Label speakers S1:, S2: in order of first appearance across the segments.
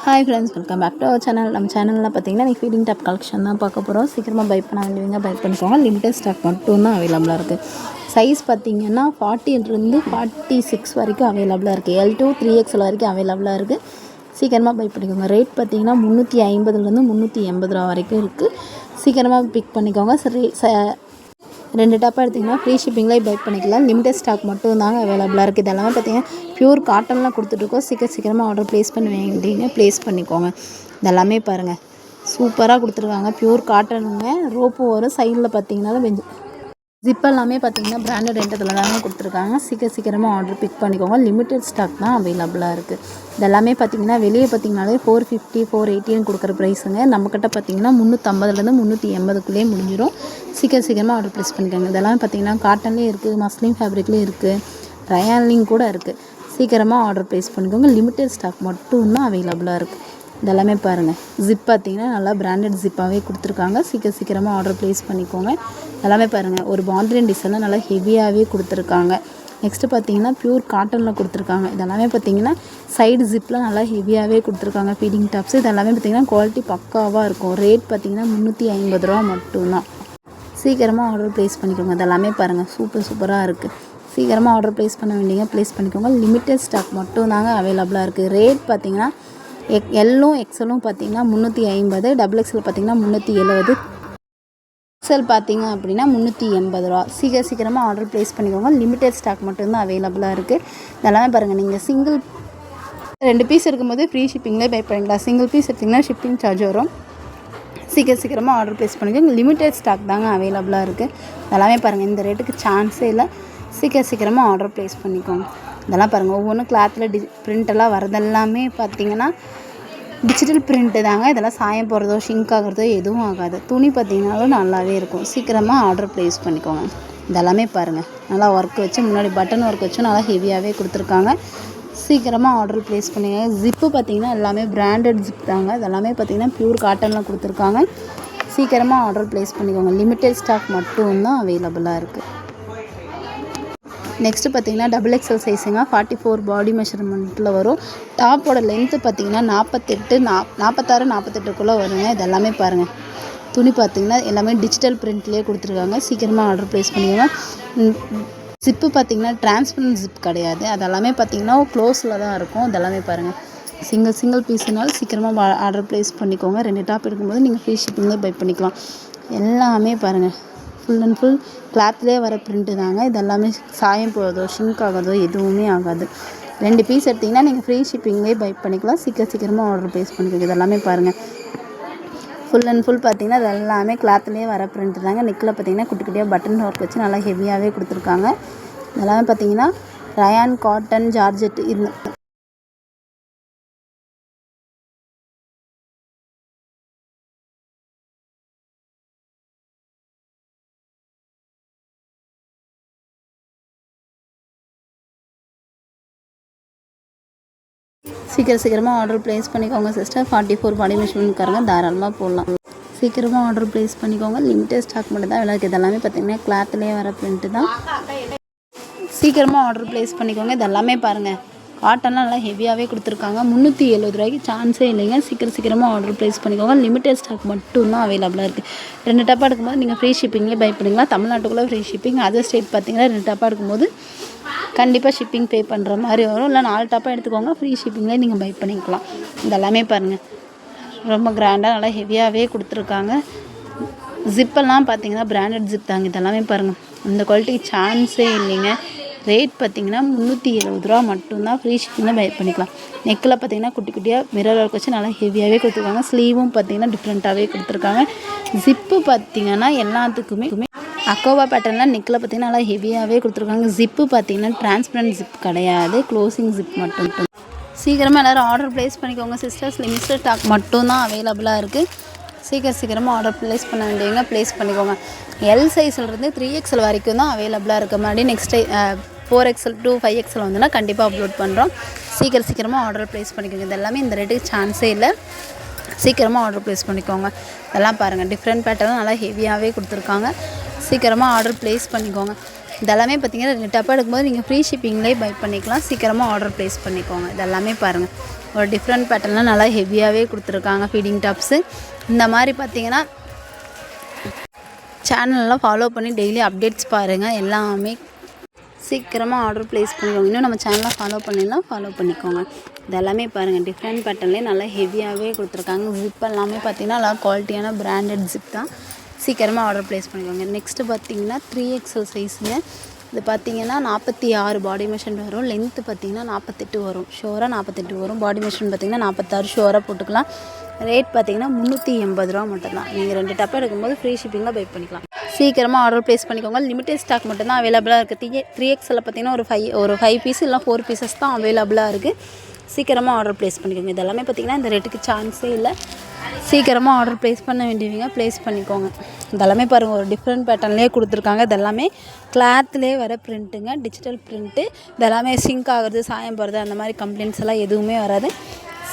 S1: Hi friends, welcome back to our channel. நம்ம சேனலில் பார்த்தீங்கன்னா நீ ஃபீடிங் டாப் கலெக்ஷன் தான் பார்க்க போகிறோம். சீக்கிரமாக பை பண்ண வேண்டியவங்க பை பண்ணிக்கோங்க. லிமிடெட் ஸ்டாக் மட்டும் தான் அவைலபிளாக இருக்குது. சைஸ் பார்த்தீங்கன்னா 40 46 வரைக்கும் அவைலபிளாக இருக்குது. L2 3XL வரைக்கும் அவைலபிளாக இருக்குது. சீக்கிரமாக பை பண்ணிக்கோங்க. ரேட் பார்த்தீங்கன்னா 350 380 ரூபா வரைக்கும் இருக்குது. சீக்கிரமாக பிக் பண்ணிக்கோங்க. சரி, 2 டாப்பாக எடுத்திங்கன்னா ஃப்ரீ ஷிப்பிங்கில் பை பண்ணிக்கலாம். லிமிடெட் ஸ்டாக் மட்டும் தாங்க அவைலபிளாக இருக்குது. இதெல்லாமே பார்த்தீங்கன்னா ப்யூர் காட்டன்லாம் கொடுத்துட்ருக்கோம். சீக்கிரமாக ஆர்டர் ப்ளேஸ் பண்ண வேண்டிங்க ப்ளேஸ் பண்ணிக்கோங்க. இதெல்லாமே பாருங்கள், சூப்பராக கொடுத்துருக்காங்க. ப்யூர் காட்டனுங்க. ரோப்பு வரும். சைடில் பார்த்தீங்கன்னா ஜிப் எல்லாமே பார்த்தீங்கன்னா பிராண்டட் ரெண்டத்தில் தாங்க கொடுத்துருக்காங்க. சீக்கிரமாக ஆர்டர் பிக் பண்ணிக்கோங்க. லிமிடெட் ஸ்டாக் தான் அவைலபிளாக இருக்குது. இதெல்லாமே பார்த்தீங்கன்னா வெளியே பார்த்தீங்கன்னாலே 450 480 கொடுக்குற ப்ரைஸுங்க. நம்மக்கிட்ட பார்த்தீங்கன்னா 350 380 முடிஞ்சிடும். சீக்கிரமாக ஆர்டர் ப்ளேஸ் பண்ணிக்கோங்க. இதெல்லாம் பார்த்தீங்கன்னா காட்டன்லேயும் இருக்குது, மஸ்லின் ஃபேப்ரிக்லேயும் இருக்குது, ரயான்லேயும் கூட இருக்குது. சீக்கிரமாக ஆர்டர் ப்ளேஸ் பண்ணிக்கோங்க. லிமிடெட் ஸ்டாக் மட்டும் தான் அவைலபிளாக இருக்குது. இதெல்லாமே பாருங்கள், ஜிப் பார்த்தீங்கன்னா நல்லா பிராண்டட் ஜிப்பாகவே கொடுத்துருக்காங்க. சீக்கிரமாக ஆர்டர் ப்ளேஸ் பண்ணிக்கோங்க. எல்லாமே பாருங்கள், ஒரு பாந்திரியன் டிசைனில் நல்லா ஹெவியாகவே கொடுத்துருக்காங்க. நெக்ஸ்ட்டு பார்த்தீங்கன்னா ப்யூர் காட்டனில் கொடுத்துருக்காங்க. இதெல்லாமே பார்த்தீங்கன்னா சைடு ஜிப்பில் நல்லா ஹெவியாகவே கொடுத்துருக்காங்க. ஃபீடிங் டாப்ஸ் இதெல்லாமே பார்த்தீங்கன்னா குவாலிட்டி பக்காவாக இருக்கும். ரேட் பார்த்தீங்கன்னா 350 ரூபா மட்டும்தான். சீக்கிரமாக ஆர்டர் ப்ளேஸ் பண்ணிக்கோங்க. இதெல்லாமே பாருங்கள், சூப்பராக இருக்குது. சீக்கிரமாக ஆர்டர் ப்ளேஸ் பண்ண வேண்டியங்க ப்ளேஸ் பண்ணிக்கோங்க. லிமிட்டட் ஸ்டாக் மட்டும் தாங்க அவைலபிளாக இருக்குது. ரேட் பார்த்தீங்கன்னா எல்லும் எக்ஸலும் பார்த்தீங்கன்னா 350, XXL பார்த்தீங்கன்னா 370, எக்ஸல் பார்த்தீங்க அப்படின்னா 380 ரூபா. சீக்கிரமாக ஆர்டர் ப்ளேஸ் பண்ணிக்கோங்க. லிமிட்டட் ஸ்டாக் மட்டும்தான் அவைலபிளாக இருக்குது. இதெல்லாமே பாருங்கள், நீங்கள் சிங்கிள் 2 பீஸ் இருக்கும்போது ஃப்ரீ ஷிப்பிங்லேயே பை பண்ணிக்கலாம். சிங்கிள் பீஸ் எடுத்திங்கன்னா ஷிப்பிங் சார்ஜ் வரும். சீக்கிரமாக ஆர்டர் ப்ளேஸ் பண்ணிக்கோங்க. லிமிட்டட் ஸ்டாக் தாங்க அவைலபிளாக இருக்குது. இதெல்லாமே பாருங்கள், இந்த ரேட்டுக்கு சான்ஸே இல்லை. சீக்கிரமாக ஆர்டர் ப்ளேஸ் பண்ணிக்கோங்க. இதெல்லாம் பாருங்கள், ஒவ்வொன்றும் கிளாத்தில் பிரிண்டெல்லாம் வரதெல்லாமே பார்த்தீங்கன்னா டிஜிட்டல் பிரிண்ட்டு தாங்க. இதெல்லாம் சாயம் போகிறதோ ஷிங்க் ஆகிறதோ எதுவும் ஆகாது. துணி பார்த்தீங்கன்னாலும் நல்லாவே இருக்கும். சீக்கிரமாக ஆர்டர் ப்ளேஸ் பண்ணிக்கோங்க. இதெல்லாமே பாருங்கள், நல்லா ஒர்க் வச்சு முன்னாடி பட்டன் ஒர்க் வச்சு நல்லா ஹெவியாகவே கொடுத்துருக்காங்க. சீக்கிரமாக ஆர்டர் ப்ளேஸ் பண்ணிக்கோங்க. ஜிப்பு பார்த்தீங்கன்னா எல்லாமே பிராண்டட் ஜிப் தாங்க. இதெல்லாமே பார்த்தீங்கன்னா ப்யூர் காட்டனில் கொடுத்துருக்காங்க. சீக்கிரமாக ஆர்டர் ப்ளேஸ் பண்ணிக்கோங்க. லிமிட்டட் ஸ்டாக் மட்டும்தான் அவைலபிளாக இருக்குது. நெக்ஸ்ட்டு பார்த்தீங்கன்னா XXL சைஸுங்க. 44 பாடி மெஷர்மெண்ட்டில் வரும். டாப்போட லென்த்து பார்த்தீங்கன்னா 48 46 48க்குள்ளே வருங்க. இதெல்லாமே பாருங்கள், துணி பார்த்தீங்கன்னா எல்லாமே டிஜிட்டல் பிரிண்ட்லேயே கொடுத்துருக்காங்க. சீக்கிரமாக ஆர்டர் ப்ளேஸ் பண்ணிக்கோங்க. ஜிப்பு பார்த்தீங்கன்னா டிரான்ஸ்பரண்ட் ஜிப் கிடையாது. அதெல்லாமே பார்த்தீங்கன்னா க்ளோஸில் தான் இருக்கும். இதெல்லாமே பாருங்கள், சிங்கிள் பீஸுனாலும் சீக்கிரமாக ஆர்டர் ப்ளேஸ் பண்ணிக்கோங்க. 2 டாப் எடுக்கும்போது நீங்கள் ஃப்ரீ ஷிப்பிங்லேயே பை பண்ணிக்கலாம். எல்லாமே பாருங்கள், ஃபுல் அண்ட் ஃபுல் கிளாத்லேயே வர பிரிண்ட்டு தாங்க. இதெல்லாமே சாயம் போகிறதோ ஷிங்க் ஆகிறதோ எதுவுமே ஆகாது. 2 பீஸ் எடுத்திங்கன்னா நீங்கள் ஃப்ரீ ஷிப்பிங்லேயே பை பண்ணிக்கலாம். சீக்கிரமாக ஆர்டர் ப்ளேஸ் பண்ணிக்கோங்க. இதெல்லாமே பாருங்கள், ஃபுல் அண்ட் ஃபுல் பார்த்தீங்கன்னா இது எல்லாமே கிளாத்லேயே வர பிரிண்ட்டு தாங்க. நெக்கில் பார்த்தீங்கன்னா குட்டியாக பட்டன் ஒர்க் வச்சு நல்லா ஹெவியாகவே கொடுத்துருக்காங்க. இதெல்லாமே பார்த்தீங்கன்னா ரயான், காட்டன், ஜார்ஜெட் இது சீக்கிரமாக ஆர்டர் ப்ளேஸ் பண்ணிக்கோங்க சிஸ்டர். 44 பாடி மெஷர்மெண்ட்காரங்க தாராளமாக போடலாம். சீக்கிரமாக ஆர்டர் ப்ளேஸ் பண்ணிக்கோங்க. லிமிட்டட் ஸ்டாக் மட்டும் தான் விளக்கு. இதெல்லாமே பார்த்தீங்கன்னா கிளாத்லேயே வர பிரிண்ட்டு தான். சீக்கிரமாக ஆர்டர் ப்ளேஸ் பண்ணிக்கோங்க. இதெல்லாமே பாருங்கள், காட்டன்லாம் நல்லா ஹெவியாகவே கொடுத்துருக்காங்க. 370 ரூபாய்க்கு சான்ஸே இல்லைங்க. சீக்கிரமாக ஆர்டர் ப்ளேஸ் பண்ணிக்கோங்க. லிமிட்டட் ஸ்டாக் மட்டும் தான் அவைலபிளாக இருக்குது. 2 டப்பா எடுக்கும்போது நீங்கள் ஃப்ரீ ஷிப்பிங்லேயே பை பண்ணிக்கலாம். தமிழ்நாட்டுக்குள்ளே ஃப்ரீ ஷிப்பிங். அதர் ஸ்டேட் பார்த்தீங்கன்னா 2 டப்பா எடுக்கும்போது கண்டிப்பாக ஷிப்பிங் பே பண்ணுற மாதிரி வரும். இல்லை 4 டாப்பாக எடுத்துக்கோங்க, ஃப்ரீ ஷிப்பிங்லேயே நீங்கள் பை பண்ணிக்கலாம். இதெல்லாமே பாருங்கள், ரொம்ப கிராண்டாக நல்லா ஹெவியாகவே கொடுத்துருக்காங்க. ஜிப்பெல்லாம் பார்த்தீங்கன்னா பிராண்டட் ஜிப் தாங்க. இதெல்லாமே பாருங்கள், இந்த குவாலிட்டிக்கு சான்ஸே இல்லைங்க. ரேட் பார்த்தீங்கன்னா 370 ரூபா மட்டும்தான். ஃப்ரீ ஷிப்பிங்கில் பை பண்ணிக்கலாம். நெக்கில் பார்த்தீங்கன்னா குட்டியாக மிரர் ஒர்க் வச்சு நல்லா ஹெவியாகவே கொடுத்துருக்காங்க. ஸ்லீவும் பார்த்தீங்கன்னா டிஃப்ரெண்ட்டாகவே கொடுத்துருக்காங்க. ஜிப்பு பார்த்தீங்கன்னா எல்லாத்துக்குமே அக்கோவா பேட்டர்னில் நெக்கில் பார்த்தீங்கன்னா நல்லா ஹெவியாகவே கொடுத்துருக்காங்க. ஜிப்பு பார்த்தீங்கன்னா டிரான்ஸ்பரண்ட் ஜிப் கிடையாது, க்ளோசிங் ஜிப் மட்டும். சீக்கிரமாக எல்லோரும் ஆர்டர் ப்ளேஸ் பண்ணிக்கோங்க சிஸ்டர்ஸ். லிமிட்டட் ஸ்டாக் மட்டும்தான் அவைலபிளாக இருக்குது. சீக்கிரமாக ஆர்டர் ப்ளேஸ் பண்ண வேண்டியவங்க ப்ளேஸ் பண்ணிக்கோங்க. எல் சைஸ்லேருந்து 3XL வரைக்கும் தான் அவைலபிளாக இருக்க மாதிரி. நெக்ஸ்ட் 4XL to 5XL வந்துன்னா கண்டிப்பாக அப்லோட் பண்ணுறோம். சீக்கிரமாக ஆர்டர் ப்ளேஸ் பண்ணிக்கோங்க. இதெல்லாமே இந்த ரேட்டுக்கு சான்ஸே இல்லை. சீக்கிரமாக ஆர்டர் ப்ளேஸ் பண்ணிக்கோங்க. இதெல்லாம் பாருங்கள், டிஃப்ரெண்ட் பேட்டர்ன் நல்லா ஹெவியாகவே கொடுத்துருக்காங்க. சீக்கிரமாக ஆர்டர் ப்ளேஸ் பண்ணிக்கோங்க. இதெல்லாமே பார்த்தீங்கன்னா 2 டப்பா எடுக்கும்போது நீங்கள் ஃப்ரீ ஷிப்பிங்லேயே பை பண்ணிக்கலாம். சீக்கிரமாக ஆர்டர் ப்ளேஸ் பண்ணிக்கோங்க. இதெல்லாமே பாருங்கள், ஒரு டிஃப்ரெண்ட் பேட்டர்னில் நல்லா ஹெவியாகவே கொடுத்துருக்காங்க ஃபீடிங் டாப்ஸு. இந்த மாதிரி பார்த்திங்கன்னா சேனலெலாம் ஃபாலோ பண்ணி டெய்லி அப்டேட்ஸ் பாருங்கள். எல்லாமே சீக்கிரமாக ஆர்டர் ப்ளேஸ் பண்ணிக்கோங்க. இன்னும் நம்ம சேனலை ஃபாலோ பண்ணிக்கோங்க. இதெல்லாமே பாருங்கள் டிஃப்ரெண்ட் பேட்டர்ன்லேயே நல்லா ஹெவியாகவே கொடுத்துருக்காங்க. ஜிப் எல்லாமே பார்த்திங்கன்னா நல்லா குவாலிட்டியான பிராண்டட் ஜிப் தான். சீக்கிரமாக ஆர்டர் ப்ளேஸ் பண்ணிக்கோங்க. நெக்ஸ்ட்டு பார்த்திங்கன்னா 3XL சைஸுங்க. இது பார்த்திங்கன்னா 46 பாடி மெஷர்மெண்ட் வரும். லென்த்து பார்த்திங்கன்னா 48 வரும். ஷோராக 48 வரும். பாடி மெஷர்மெண்ட் பார்த்திங்கன்னா 46 ஷோராக போட்டுக்கலாம். ரேட் பார்த்திங்கன்னா 380 ரூபா மட்டும்தான். நீங்கள் 2 டப்பா எடுக்கும்போது ஃப்ரீ ஷிப்பிங்கில் பை பண்ணிக்கலாம். சீக்கிரமாக ஆர்டர் ப்ளேஸ் பண்ணிக்கோங்க. லிமிட்டட் ஸ்டாக் மட்டும்தான் அவைலபிளாக இருக்குது. 3XL பார்த்திங்கன்னா ஒரு 5 பீஸ் இல்லை 4 பீசஸ் தான் அவைலபிளாக இருக்குது. சீக்கிரமாக ஆர்டர் ப்ளேஸ் பண்ணிக்கோங்க. இதெல்லாமே பார்த்திங்கன்னா இந்த ரேட்டுக்கு சான்ஸே இல்லை. சீக்கிரமாக ஆர்டர் ப்ளேஸ் பண்ண வேண்டியவங்க ப்ளேஸ் பண்ணிக்கோங்க. இதெல்லாமே பாருங்கள் ஒரு டிஃப்ரெண்ட் பேட்டர்ன்லேயே கொடுத்துருக்காங்க. இதெல்லாமே கிளாத்லேயே வர பிரிண்ட்டுங்க, டிஜிட்டல் பிரிண்ட்டு. இதெல்லாமே சிங்க் ஆகிறது, சாயம் போகிறது அந்த மாதிரி கம்ப்ளைண்ட்ஸ் எல்லாம் எதுவுமே வராது.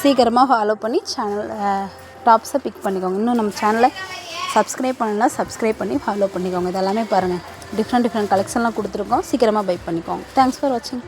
S1: சீக்கிரமாக ஃபாலோ பண்ணி சேனல் டாப்ஸை பிக் பண்ணிக்கோங்க. இன்னும் நம்ம சேனலை சப்ஸ்கிரைப் பண்ணலாம், சப்ஸ்கிரைப் பண்ணி ஃபாலோ பண்ணிக்கோங்க. இதெல்லாமே பாருங்கள் டிஃப்ரெண்ட் கலெக்ஷன்லாம் கொடுத்துருக்கோம். சீக்கிரமாக பை பண்ணிக்கோங்க. தேங்க்ஸ் ஃபார் வாட்சிங்.